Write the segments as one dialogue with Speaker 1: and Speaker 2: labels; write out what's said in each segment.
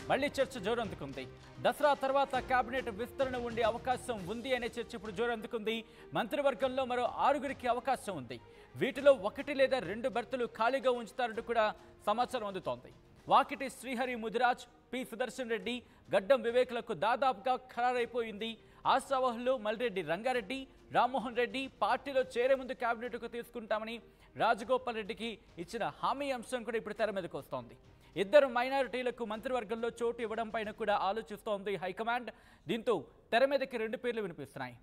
Speaker 1: మళ్లీ చర్చ జోరందుకుంది. దసరా తర్వాత కేబినెట్ విస్తరణ ఉండే అవకాశం ఉంది అనే చర్చ ఇప్పుడు జోరందుకుంది. మంత్రివర్గంలో మరో 6గురికి అవకాశం ఉంది. వీటిలో 1 లేదా 2 బెర్తులు ఖాళీగా ఉంచుతారంటూ కూడా సమాచారం అందుతోంది. వాకిటి శ్రీహరి ముదిరాజ్, పి సుదర్శన్ రెడ్డి, గడ్డం వివేకులకు దాదాపుగా ఖరారైపోయింది. ఆశావహులు మల్రెడ్డి రంగారెడ్డి, రామ్మోహన్ రెడ్డి పార్టీలో చేరే ముందు కేబినెట్కు తీసుకుంటామని రాజగోపాల్ రెడ్డికి ఇచ్చిన హామీ అంశం కూడా ఇప్పుడు తెర మీదకు వస్తోంది. 2 మైనారిటీలకు మంత్రివర్గంలో చోటు ఇవ్వడం పైన కూడా ఆలోచిస్తోంది హైకమాండ్. దీంతో తెర మీదకి 2 పేర్లు వినిపిస్తున్నాయి.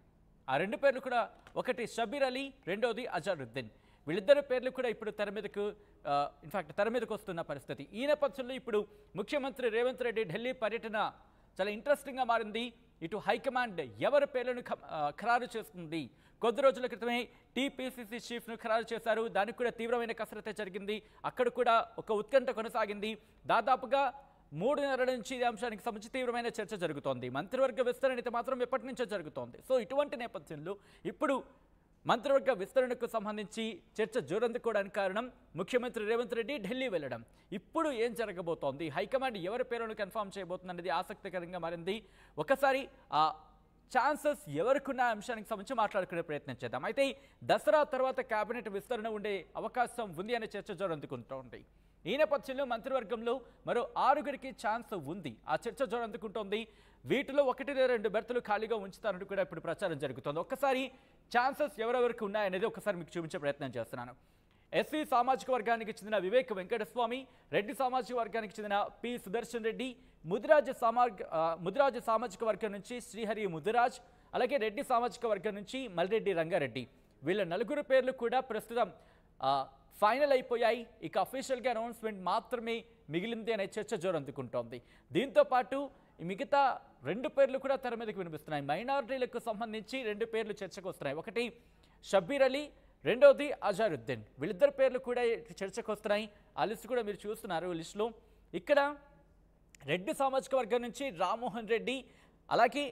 Speaker 1: ఆ 2 పేర్లు కూడా ఒకటి షబీర్ అలీ, రెండోది అజరుద్దీన్. వీళ్ళిద్దరు పేర్లు కూడా ఇప్పుడు తెర మీదకు వస్తున్న పరిస్థితి. ఈ నేపథ్యంలో ఇప్పుడు ముఖ్యమంత్రి రేవంత్ రెడ్డి ఢిల్లీ పర్యటన చాలా ఇంట్రెస్టింగ్గా మారింది. ఇటు హైకమాండ్ ఎవరి పేర్లను ఖరారు చేస్తుంది. కొద్ది రోజుల క్రితమే టీపీసీసీ చీఫ్ను ఖరారు చేశారు. దానికి కూడా తీవ్రమైన కసరత్తే జరిగింది. అక్కడ కూడా ఒక ఉత్కంఠ కొనసాగింది. దాదాపుగా 3 నెలల నుంచి ఈ అంశానికి సంబంధించి తీవ్రమైన చర్చ జరుగుతోంది. మంత్రివర్గ విస్తరణ అయితే మాత్రం ఎప్పటి నుంచో జరుగుతోంది. సో ఇటువంటి నేపథ్యంలో ఇప్పుడు మంత్రివర్గ విస్తరణకు సంబంధించి చర్చ జోరందుకోవడానికి కారణం ముఖ్యమంత్రి రేవంత్ రెడ్డి ఢిల్లీ వెళ్లడం. ఇప్పుడు ఏం జరగబోతోంది, హైకమాండ్ ఎవరి పేరును కన్ఫర్మ్ చేయబోతుంది అనేది ఆసక్తికరంగా మారింది. ఒకసారి ఆ ఛాన్సెస్ ఎవరికున్న అంశానికి సంబంధించి మాట్లాడుకునే ప్రయత్నం చేద్దాం. అయితే దసరా తర్వాత కేబినెట్ విస్తరణ ఉండే అవకాశం ఉంది అనే చర్చ జోరందుకుంటోంది. ఈ నేపథ్యంలో మంత్రివర్గంలో మరో 6గురికి ఛాన్స్ ఉంది. ఆ చర్చ జోరందుకుంటోంది. వీటిలో 1 లేదా 2 బెర్తులు ఖాళీగా ఉంచుతారంటూ కూడా ఇప్పుడు ప్రచారం జరుగుతోంది. ఒక్కసారి ఛాన్సెస్ ఎవరెవరికి ఉన్నాయనేది ఒకసారి మీకు చూపించే ప్రయత్నం చేస్తున్నాను. ఎస్సీ సామాజిక వర్గానికి చెందిన వివేక్ వెంకటస్వామి, రెడ్డి సామాజిక వర్గానికి చెందిన పి సుదర్శన్ రెడ్డి, ముదిరాజ్ సామాజిక వర్గం నుంచి శ్రీహరి ముదిరాజ్, అలాగే రెడ్డి సామాజిక వర్గం నుంచి మల్రెడ్డి రంగారెడ్డి. వీళ్ళ 4 పేర్లు కూడా ప్రస్తుతం ఫైనల్ అయిపోయాయి. ఇక అఫీషియల్గా అనౌన్స్మెంట్ మాత్రమే మిగిలింది అనే చర్చ జోరందుకుంటోంది. దీంతో పాటు మిగతా 2 పేర్లు కూడా తెర మీదకి వినిపిస్తున్నాయి. మైనారిటీలకు సంబంధించి 2 పేర్లు చర్చకు వస్తున్నాయి. ఒకటి షబీర్ అలీ, రెండోది అజరుద్దీన్. వీళ్ళిద్దరు పేర్లు కూడా చర్చకు వస్తున్నాయి. ఆ లిస్ట్ కూడా మీరు చూస్తున్నారు. లిస్టులో ఇక్కడ రెడ్డి సామాజిక వర్గం నుంచి రామ్మోహన్ రెడ్డి, అలాగే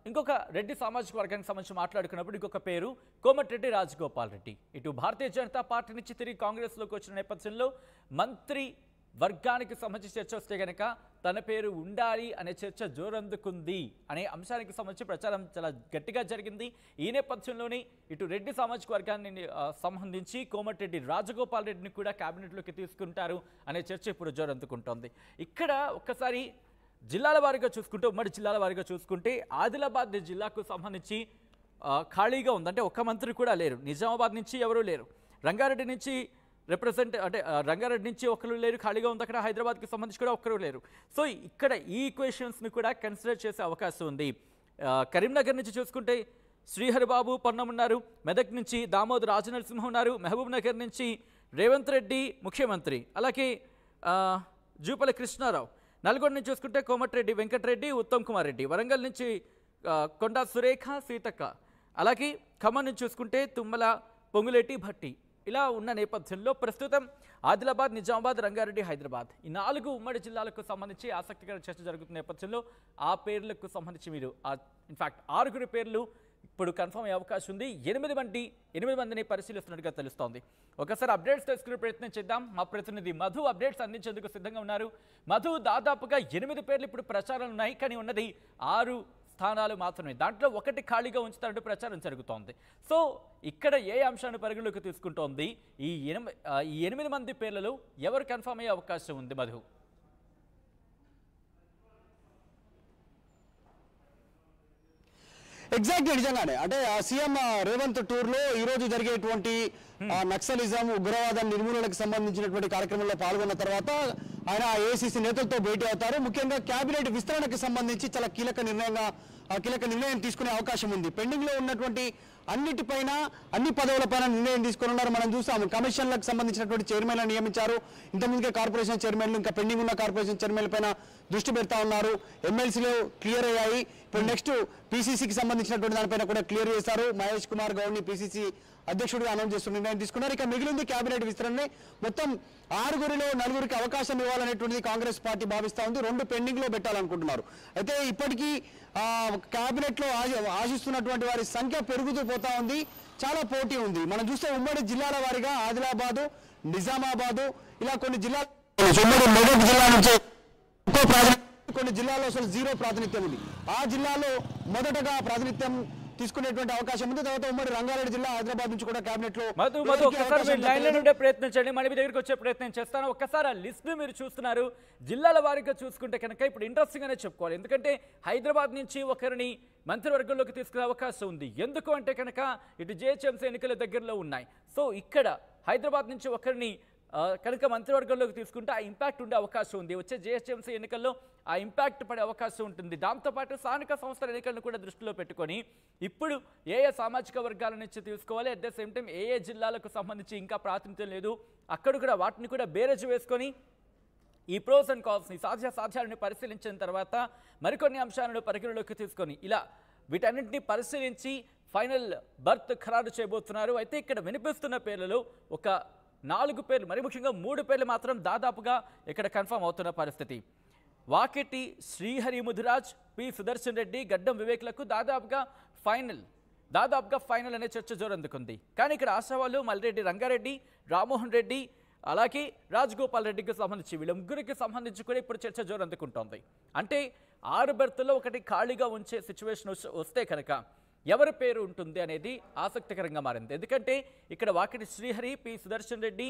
Speaker 1: ఇంకొక రెడ్డి సామాజిక వర్గానికి సంబంధించి మాట్లాడుకున్నప్పుడు ఇంకొక పేరు కోమటిరెడ్డి రాజగోపాల్ రెడ్డి. ఇటు భారతీయ జనతా పార్టీ నుంచి తిరిగి కాంగ్రెస్లోకి వచ్చిన నేపథ్యంలో మంత్రి వర్గానికి సంబంధించి చర్చ వస్తే కనుక తన పేరు ఉండాలి అనే చర్చ జోరందుకుంది అనే అంశానికి సంబంధించి ప్రచారం చాలా గట్టిగా జరిగింది. ఈ నేపథ్యంలోనే ఇటు రెడ్డి సామాజిక వర్గాన్ని సంబంధించి కోమటిరెడ్డి రాజగోపాల్ రెడ్డిని కూడా కేబినెట్లోకి తీసుకుంటారు అనే చర్చ ఇప్పుడు జోరందుకుంటోంది. ఇక్కడ ఒక్కసారి జిల్లాల వారీగా చూసుకుంటే, ఉమ్మడి జిల్లాల వారీగా చూసుకుంటే ఆదిలాబాద్ జిల్లాకు సంబంధించి ఖాళీగా ఉంది. అంటే ఒక్క మంత్రి కూడా లేరు. నిజామాబాద్ నుంచి ఎవరూ లేరు. రంగారెడ్డి నుంచి రంగారెడ్డి నుంచి ఒకరు లేరు, ఖాళీగా ఉంది. అక్కడ హైదరాబాద్కి సంబంధించి కూడా ఒక్కరు లేరు. సో ఇక్కడ ఈ ఈక్వేషన్స్ని కూడా కన్సిడర్ చేసే అవకాశం ఉంది. కరీంనగర్ నుంచి చూసుకుంటే శ్రీహరి బాబు పొన్నం ఉన్నారు. మెదక్ నుంచి దామోదర్ రాజనరసింహ ఉన్నారు. మహబూబ్ నగర్ నుంచి రేవంత్ రెడ్డి ముఖ్యమంత్రి, అలాగే జూపల్లి కృష్ణారావు. నల్గొండ నుంచి చూసుకుంటే కోమటిరెడ్డి వెంకటరెడ్డి, ఉత్తమ్ కుమార్ రెడ్డి. వరంగల్ నుంచి కొండా సురేఖ, సీతక్క. అలాగే ఖమ్మం నుంచి చూసుకుంటే తుమ్మల, పొంగులేటి, భట్టి. ఇలా ఉన్న నేపథ్యంలో ప్రస్తుతం ఆదిలాబాద్, నిజామాబాద్, రంగారెడ్డి, హైదరాబాద్ ఈ 4 ఉమ్మడి జిల్లాలకు సంబంధించి ఆసక్తికర చర్చ జరుగుతున్న నేపథ్యంలో ఆ పేర్లకు సంబంధించి మీరు ఇన్ఫాక్ట్ 6 పేర్లు ఇప్పుడు కన్ఫర్మ్ అయ్యే అవకాశం ఉంది. 8 మందిని పరిశీలిస్తున్నట్టుగా తెలుస్తోంది. ఒకసారి అప్డేట్స్ తెలుసుకునే ప్రయత్నం చేద్దాం. మా ప్రతినిధి మధు అప్డేట్స్ అందించేందుకు సిద్ధంగా ఉన్నారు. మధు, దాదాపుగా 8 పేర్లు ఇప్పుడు ప్రచారం ఉన్నాయి, కానీ ఉన్నది 6 స్థానాలు మాత్రమే. దాంట్లో 1 ఖాళీగా ఉంచుతారంటూ ప్రచారం జరుగుతోంది. సో ఇక్కడ ఏ అంశాన్ని పరిగణలోకి తీసుకుంటోంది? ఈ 8 మంది పేర్లలో ఎవరు కన్ఫర్మ్ అయ్యే అవకాశం ఉంది మధు?
Speaker 2: ఎగ్జాక్ట్లీ, నిజంగానే అంటే సీఎం రేవంత్ టూర్ లో ఈ రోజు జరిగేటువంటి నక్సలిజం, ఉగ్రవాదం నిర్మూలనకు సంబంధించినటువంటి కార్యక్రమంలో పాల్గొన్న తర్వాత ఆయన ఏఐసీసీ నేతలతో భేటీ అవుతారు. ముఖ్యంగా కేబినెట్ విస్తరణకు సంబంధించి చాలా కీలక నిర్ణయం తీసుకునే అవకాశం ఉంది. పెండింగ్ లో ఉన్నటువంటి అన్నిటిపైన, అన్ని పదవులపైన నిర్ణయం తీసుకున్నారు. మనం చూసాము కమిషన్లకు సంబంధించినటువంటి చైర్మన్లను నియమించారు. ఇంతకుముందుకే కార్పొరేషన్ చైర్మన్లు, ఇంకా పెండింగ్ ఉన్న కార్పొరేషన్ చైర్మన్ల పైన దృష్టి పెడతా ఉన్నారు. ఎమ్మెల్సీలు క్లియర్ అయ్యాయి. ఇప్పుడు నెక్స్ట్ పీసీసీకి సంబంధించినటువంటి దానిపైన కూడా క్లియర్ చేశారు. మహేష్ కుమార్ గౌడ్ ని పీసీసీ అధ్యక్షుడిగా అనౌన్స్ చేస్తున్న నిర్ణయం తీసుకున్నారు. ఇక మిగిలింది కేబినెట్ విస్తరణనే. మొత్తం 6గురిలో 4గురికి అవకాశం ఇవ్వాలనేటువంటిది కాంగ్రెస్ పార్టీ భావిస్తా ఉంది. 2 పెండింగ్ లో పెట్టాలనుకుంటున్నారు. అయితే ఇప్పటికీ కేబినెట్ లో ఆశిస్తున్నటువంటి వారి సంఖ్య పెరుగుతూ పోతా ఉంది. చాలా పోటీ ఉంది. మనం చూస్తే ఉమ్మడి జిల్లాల వారీగా ఆదిలాబాదు, నిజామాబాదు ఇలా కొన్ని జిల్లాలు, ఉమ్మడి మెదక్ జిల్లా నుంచి ఎక్కువ ప్రాధాన్యత, కొన్ని జిల్లాల్లో అసలు జీరో ప్రాతినిధ్యం ఉంది. ఆ జిల్లాలో మొదటగా ప్రాతినిధ్యం తీసుకునేటువంటి అవకాశం ఉంది. తర్వాత ఉమ్మడి రంగారెడ్డి జిల్లా, హైదరాబాద్ నుంచి కూడా కేబినెట్ లో
Speaker 1: ఒక్కసారి లైన్ లో ఉండే ప్రయత్నించండి, మన మీ దగ్గరికి వచ్చే ప్రయత్నం చేస్తాను. ఒక్కసారి ఆ లిస్ట్ మీరు చూస్తున్నారు, జిల్లాల వారీగా చూసుకుంటే కనుక ఇప్పుడు ఇంట్రెస్టింగ్ అనే చెప్పుకోవాలి. ఎందుకంటే హైదరాబాద్ నుంచి ఒకరిని మంత్రివర్గంలోకి తీసుకునే అవకాశం ఉంది. ఎందుకు అంటే కనుక ఇటు జిహెచ్ఎంసీ ఎన్నికల దగ్గరలో ఉన్నాయి. సో ఇక్కడ హైదరాబాద్ నుంచి ఒకరిని కనుక మంత్రివర్గంలోకి తీసుకుంటే ఆ ఇంపాక్ట్ ఉండే అవకాశం ఉంది. వచ్చే జిహెచ్ఎంసీ ఎన్నికల్లో ఆ ఇంపాక్ట్ పడే అవకాశం ఉంటుంది. దాంతోపాటు స్థానిక సంస్థల ఎన్నికలను కూడా దృష్టిలో పెట్టుకొని ఇప్పుడు ఏ సామాజిక వర్గాల నుంచి తీసుకోవాలి, అట్ ద సేమ్ టైం ఏ జిల్లాలకు సంబంధించి ఇంకా ప్రాతినిధ్యం లేదు అక్కడ కూడా వాటిని కూడా బేరేజ్ వేసుకొని ఈ ప్రోస్ అండ్ కాన్స్ని సాధ్యాలను పరిశీలించిన తర్వాత మరికొన్ని అంశాలను పరిగణలోకి తీసుకొని ఇలా వీటన్నింటినీ పరిశీలించి ఫైనల్ బర్త్ ఖరారు చేయబోతున్నారు. అయితే ఇక్కడ వినిపిస్తున్న పేర్లలో ఒక 4 పేర్లు, మరి ముఖ్యంగా 3 పేర్లు మాత్రం దాదాపుగా ఇక్కడ కన్ఫర్మ్ అవుతున్న పరిస్థితి. వాకిటి శ్రీహరి ముదిరాజ్, పి సుదర్శన్ రెడ్డి, గడ్డం వివేక్లకు దాదాపుగా ఫైనల్ అనే చర్చ జోరందుకుంది. కానీ ఇక్కడ ఆశావాళ్ళు మల్రెడ్డి రంగారెడ్డి, రామ్మోహన్ రెడ్డి అలాగే రాజగోపాల్ రెడ్డికి సంబంధించి వీళ్ళ ముగ్గురికి సంబంధించి కూడా ఇప్పుడు చర్చ జోరందుకుంటోంది. అంటే 6 బెర్తుల్లో ఒకటి ఖాళీగా ఉంచే సిచ్యువేషన్ వస్తే కనుక ఎవరి పేరు ఉంటుంది అనేది ఆసక్తికరంగా మారింది. ఎందుకంటే ఇక్కడ వాకిటి శ్రీహరి, పి సుదర్శన్ రెడ్డి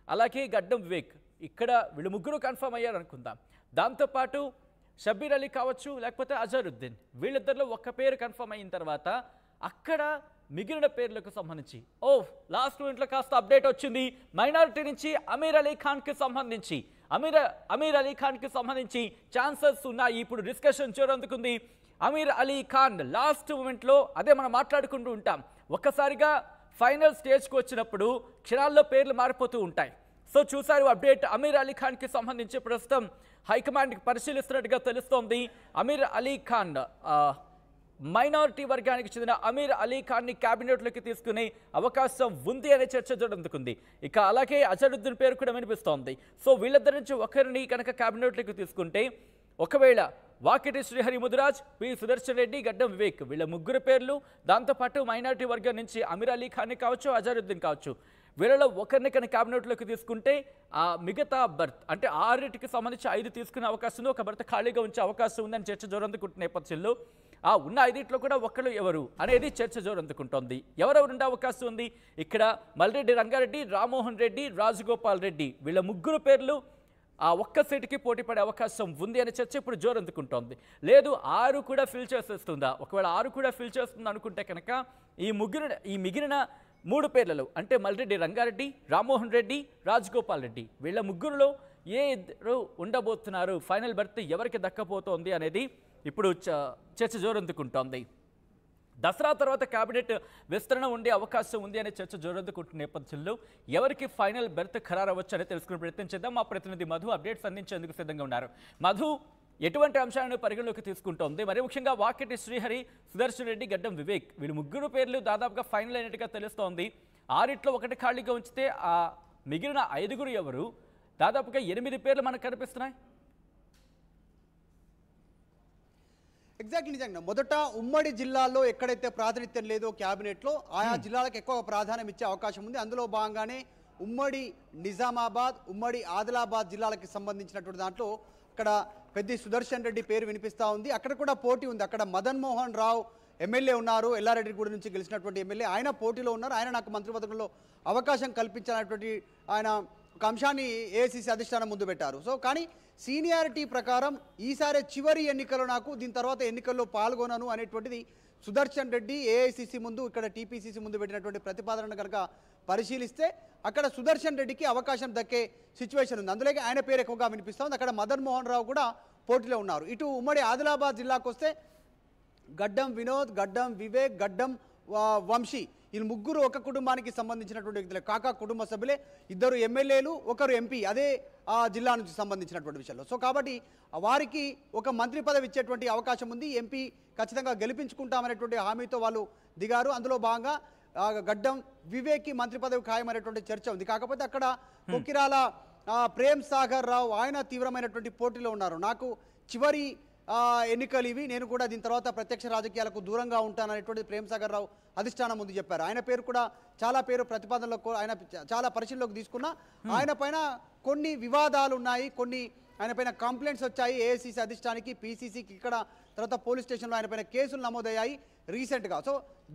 Speaker 1: అలాగే గడ్డం వివేక్, ఇక్కడ వీళ్ళు ముగ్గురు కన్ఫర్మ్ అయ్యారు అనుకుందాం. దాంతోపాటు షబ్బీర్ అలీ కావచ్చు, లేకపోతే అజరుద్దీన్, వీళ్ళిద్దరిలో ఒక్క పేరు కన్ఫర్మ్ అయిన తర్వాత అక్కడ మిగిలిన పేర్లకు సంబంధించి లాస్ట్ మినిట్లో కాస్త అప్డేట్ వచ్చింది. మైనారిటీ నుంచి అమీర్ అలీ ఖాన్కి సంబంధించి అమీర్ అలీ ఖాన్కి సంబంధించి ఛాన్సెస్ ఉన్నాయి. ఇప్పుడు డిస్కషన్ చేరందుకుంది. అమీర్ అలీ ఖాన్ లాస్ట్ మూమెంట్లో అదే మనం మాట్లాడుకుంటూ ఉంటాం, ఒక్కసారిగా ఫైనల్ స్టేజ్కి వచ్చినప్పుడు క్షణాల్లో పేర్లు మారిపోతూ ఉంటాయి. సో చూసారు అప్డేట్ అమీర్ అలీ ఖాన్కి సంబంధించి ప్రస్తుతం హైకమాండ్కి పరిశీలిస్తున్నట్టుగా తెలుస్తోంది. అమీర్ అలీ ఖాన్ మైనారిటీ వర్గానికి చెందిన అమీర్ అలీ ఖాన్ని క్యాబినెట్లోకి తీసుకునే అవకాశం ఉంది అనే చర్చ జరుగుతుంది. ఇక అలాగే అజరుద్దీన్ పేరు కూడా వినిపిస్తోంది. సో వీళ్ళిద్దరి నుంచి ఒకరిని కనుక క్యాబినెట్లోకి తీసుకుంటే ఒకవేళ వాకిటి శ్రీహరి ముదిరాజ్, పి సుదర్శన్ రెడ్డి, గడ్డం వివేక్ వీళ్ళ ముగ్గురు పేర్లు, దాంతోపాటు మైనారిటీ వర్గం నుంచి అమీర్ అలీ ఖాన్ కావచ్చు, అజరుద్దీన్ కావచ్చు, వీళ్ళలో ఒకరిని కనుక క్యాబినెట్లోకి తీసుకుంటే ఆ మిగతా బర్త్ అంటే 6కి సంబంధించి 5 తీసుకునే అవకాశం ఉంది, ఒక బర్త్ ఖాళీగా ఉంచే అవకాశం ఉందని చర్చ జోరందుకుంటున్న నేపథ్యంలో ఆ ఉన్న 5 కూడా ఒకళ్ళు ఎవరు అనేది చర్చ జోరందుకుంటోంది. ఎవరెవరు ఉండే అవకాశం ఉంది ఇక్కడ? మల్రెడ్డి రంగారెడ్డి, రామ్మోహన్ రెడ్డి, రాజగోపాల్ రెడ్డి వీళ్ళ ముగ్గురు పేర్లు ఆ ఒక్క సీటుకి పోటీ పడే అవకాశం ఉంది అనే చర్చ ఇప్పుడు జోరందుకుంటోంది. లేదు 6 కూడా ఫిల్ చేసేస్తుందా? ఒకవేళ 6 కూడా ఫిల్ చేస్తుంది అనుకుంటే కనుక ఈ మిగిలిన 3 పేర్లలో అంటే మల్రెడ్డి రంగారెడ్డి, రామ్మోహన్ రెడ్డి, రాజగోపాల్ రెడ్డి వీళ్ళ ముగ్గురులో ఏ ఇద్దరు ఉండబోతున్నారు, ఫైనల్ బర్త్ ఎవరికి దక్కపోతోంది అనేది ఇప్పుడు చర్చ జోరందుకుంటోంది. దసరా తర్వాత కేబినెట్ విస్తరణ ఉండే అవకాశం ఉంది అనే చర్చ జోరందుకుంటున్న నేపథ్యంలో ఎవరికి ఫైనల్ బెర్త్ ఖరారవచ్చు అని తెలుసుకునే ప్రయత్నం చేద్దాం. మా ప్రతినిధి మధు అప్డేట్స్ అందించేందుకు సిద్ధంగా ఉన్నారు. మధు, ఎటువంటి అంశాలను పరిగణలోకి తీసుకుంటోంది? మరి ముఖ్యంగా వాకిటి శ్రీహరి, సుదర్శన్ రెడ్డి, గడ్డం వివేక్ వీళ్ళు ముగ్గురు పేర్లు దాదాపుగా ఫైనల్ అయినట్టుగా తెలుస్తోంది. 6 ఒకటి ఖాళీగా ఉంచితే ఆ మిగిలిన 5 ఎవరు? దాదాపుగా 8 పేర్లు మనకు కనిపిస్తున్నాయి.
Speaker 3: ఎగ్జాక్ట్లీ నిజంగా మొదట ఉమ్మడి జిల్లాల్లో ఎక్కడైతే ప్రాతినిధ్యం లేదో క్యాబినెట్లో ఆయా జిల్లాలకు ఎక్కువ ప్రాధాన్యం ఇచ్చే అవకాశం ఉంది. అందులో భాగంగానే ఉమ్మడి నిజామాబాద్, ఉమ్మడి ఆదిలాబాద్ జిల్లాలకు సంబంధించినటువంటి దాంట్లో అక్కడ పెద్ది సుదర్శన్ రెడ్డి పేరు వినిపిస్తూ ఉంది. అక్కడ కూడా పోటీ ఉంది. అక్కడ మదన్ మోహన్ రావు ఎమ్మెల్యే ఉన్నారు, ఎల్లారెడ్డిగూడ నుంచి గెలిచినటువంటి ఎమ్మెల్యే, ఆయన పోటీలో ఉన్నారు. ఆయన నాకు మంత్రివర్గంలో అవకాశం కల్పించాలన్నటువంటి ఆయన ఒక అంశాన్ని ఏఐసీసీ అధిష్టానం ముందు పెట్టారు. సో కానీ సీనియారిటీ ప్రకారం ఈసారి చివరి ఎన్నికల్లో నాకు దీని తర్వాత ఎన్నికల్లో పాల్గొనను అనేటువంటిది సుదర్శన్ రెడ్డి ఏఐసీసీ ముందు ఇక్కడ టీపీసీసీ ముందు పెట్టినటువంటి ప్రతిపాదనను కనుక పరిశీలిస్తే అక్కడ సుదర్శన్ రెడ్డికి అవకాశం దక్కే సిచ్యువేషన్ ఉంది. అందులోకి ఆయన పేరు ఎక్కువగా వినిపిస్తుంది. అక్కడ మదన్ మోహన్ రావు కూడా పోటీలో ఉన్నారు. ఇటు ఉమ్మడి ఆదిలాబాద్ జిల్లాకు వస్తే గడ్డం వినోద్, గడ్డం వివేక్, గడ్డం వంశీ ఈ ముగ్గురు ఒక కుటుంబానికి సంబంధించినటువంటి వ్యక్తులే. కాకా కుటుంబ సభ్యులే, 2 ఎమ్మెల్యేలు, 1 ఎంపీ అదే ఆ జిల్లా నుంచి సంబంధించినటువంటి విషయంలో. సో కాబట్టి వారికి ఒక మంత్రి పదవి ఇచ్చేటువంటి అవకాశం ఉంది. ఎంపీ ఖచ్చితంగా గెలిపించుకుంటామనేటువంటి హామీతో వాళ్ళు దిగారు. అందులో భాగంగా గడ్డం వివేక్కి మంత్రి పదవి ఖాయమైనటువంటి చర్చ ఉంది. కాకపోతే అక్కడ కొక్కిరాల ప్రేమ్ సాగర్ రావు ఆయన తీవ్రమైనటువంటి పోటీలో ఉన్నారు. నాకు చివరి ఎన్నికలు ఇవి, నేను కూడా దీని తర్వాత ప్రత్యక్ష రాజకీయాలకు దూరంగా ఉంటాననేటువంటి ప్రేమ్ సాగర్ రావు అధిష్టానం ముందు చెప్పారు. ఆయన పేరు కూడా చాలా ప్రతిపాదనలో ఆయన చాలా పరిశీలనలోకి తీసుకున్నా ఆయన పైన కొన్ని వివాదాలు ఉన్నాయి, కొన్ని ఆయన పైన కంప్లైంట్స్ వచ్చాయి ఏఐసిసి అధిష్టానికి, పిసిసికి, ఇక్కడ తర్వాత పోలీస్ స్టేషన్లో ఆయన పైన కేసులు నమోదయ్యాయి రీసెంట్గా. సో